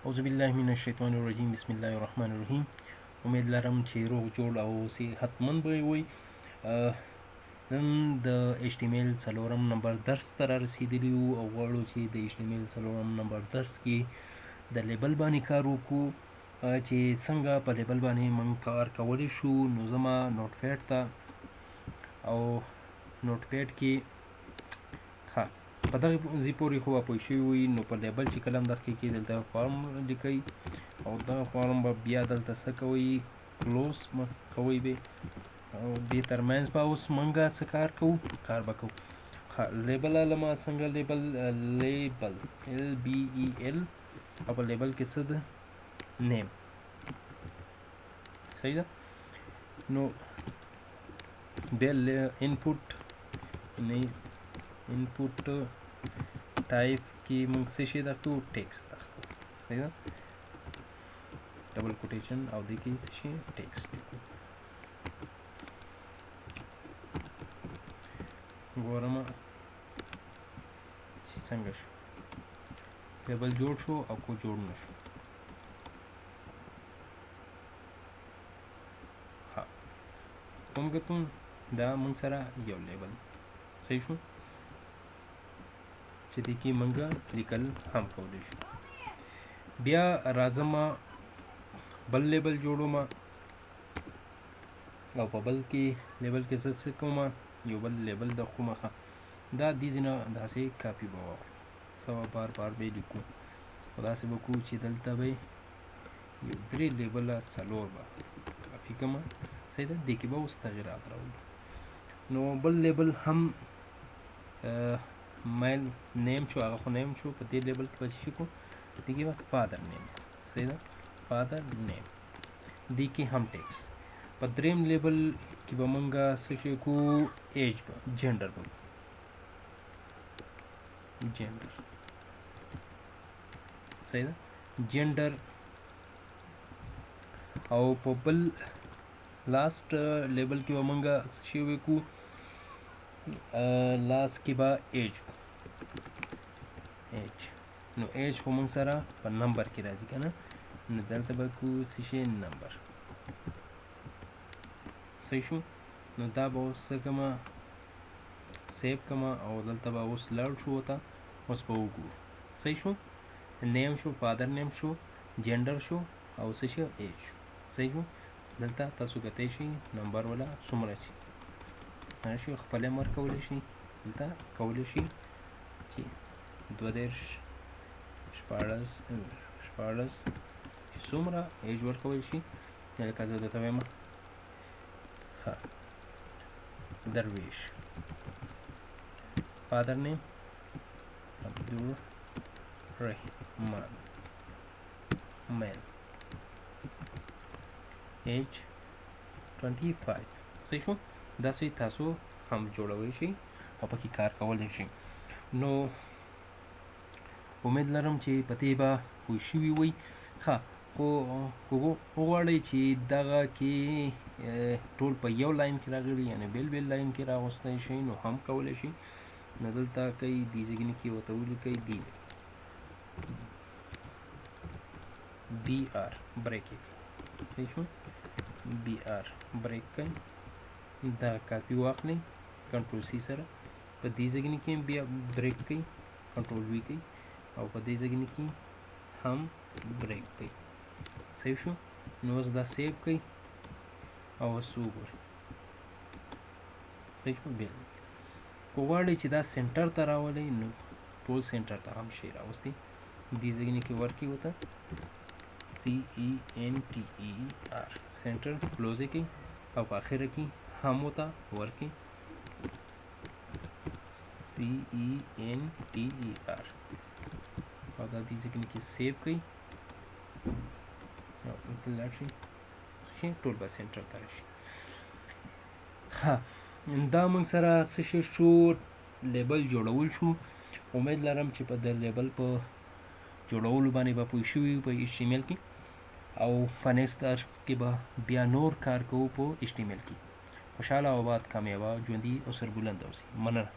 اعوذ بالله من الشیطان الرجیم بسم الله الرحمن الرحیم. امید لرم چې روغ جوړ او صحتمند به وي. نن د HTML څلورم نمبر درس ته رارسېدلي یو او غواړو چې د HTML څلورم نمبر درس کې د لیبل باندې کار وکړو، چې څنګه په لیبل باندې موږ کار کولی شو. نو زما نوټ پیډ ته او نوټ پیډ کې په دغه ځای پورې خو پوه شوي وي. نو په لیبل چې کله هم درکې کې دلته فارم لیکئ او دغه فارم به بیا دلته څه کوئ، کلوز کوئ به، او دې ترمنځ به اوس موږ څه کار کوو، کار به کوو. لیبل علمه څنګه لیبل LBEL او په لیبل کې څه ده، نیم. صحیح ده. نو بیا انپوټ ټایپ کې موږ څه شی داخلو، ټیکسټ داخلو. صحیح ده. ډبل کوټیشن او دې کې څه شی، ټیکسټ لیکو. ګورم چې څنګه شو، لیبل جوړ شو او کو جوړ نه شو. کومګتون دا موږ سره یو لیبل صحیح شو چې دې کې موږ لیکل هم کولی شو. بیا راځم بل لیبل جوړوم او په بل کې لیبل کې څه کوم، یو بل لیبل د خومخه دا دې ځینه داسې کاپي به واخلو، سوا بار بار به لیکو او داسې به کوو چې دلته به یو درې لیبله څلور به کاپي کومه. صحیح ده. دې کې به اوس تغیرات راولو. نو بل لیبل هم میل نیم شو، هغه خو نیم شو. په دې لیبل کې به څه کو، دې کې به فادر نیم. صحیح ده. فادر نیم. دې کې هم ټیکس. په دریم لیبل کې به موږ څه شی کو، ایج به جنډر به جنډر. صحیح ده. جنډر. او په بل لاست لیبل کې به موږ څه شی وکړو، لاست کې به ایج. نو ایج خو موږ سره په نمبر کې راځي که نه، نو دلته به کو څه شی، نمبر. صحیح شو. نو دا به اوس څه کومه، سیو کومه او دلته به اوس لاړ شو ته، اوس به وګورو. صحیح شو. نیم شو، فادر نیم شو، جنډر شو او څه شو، ایج شو. صحیح شو. دلته تاسو کتلی شئ نمبر ولا څومره شي، شي خپله هم ورکولی شي. دلته کولی شي چې 22 شپاړس چې څومره ایج ورکولی شي. لکه زه درته وایم درویش، فادر نیم عبدالرحمن، میل، ایج 25. صحیح شو. داسې تاسو هم جوړولی شئ او پکې کار کولی شئ. نو امید لرم چې په دې به پوه شوي وئ. خو وغواړئ چې دغه کې ټول په یو لاین کې راغلي، یعنې بیل بیل لاین کې راغوستی شئ، نو هم کولی شئ. نو دلته کوئ دې ځایونو کې ورته ولیکئ BR بریک یې کړئ. صحیح شو. BR بریک کړئ. دا کاپي واخلئ کنټرول C سره، په دې ځایونو کې بیا بریک کړئ، کنټرول V کړئ او په دې ځایونو کې هم بریک کړئ. صحیح شو. نو اوس دا سیو کړئ او اوس وګورئ. صحیح شو. بیا که غواړئ چې دا سنټر ته راولئ، نو ټول سنټر ته هم شئ راوستئ. دې ځایونو کې ورکړئ ورته CENTER سنټر، کلوز یې کړئ او په اخره کې هم ورته ورکړئ CENTER او دا دې ځایونو کې سیو کړئ او دلته لاړ شئ، ټول به سنټر ته راشي. دا موږ سره څه شی شو، لیبل جوړول شو. امید لرم چې په د لیبل په جوړولو باندې به پوه شوي په HTML کې، او په نیکسټ درس کې به بیا نور کار کوو په HTML کې. خوشحاله او آباد، کامیابه، ژوندي او سربلند اوسئ. مننه.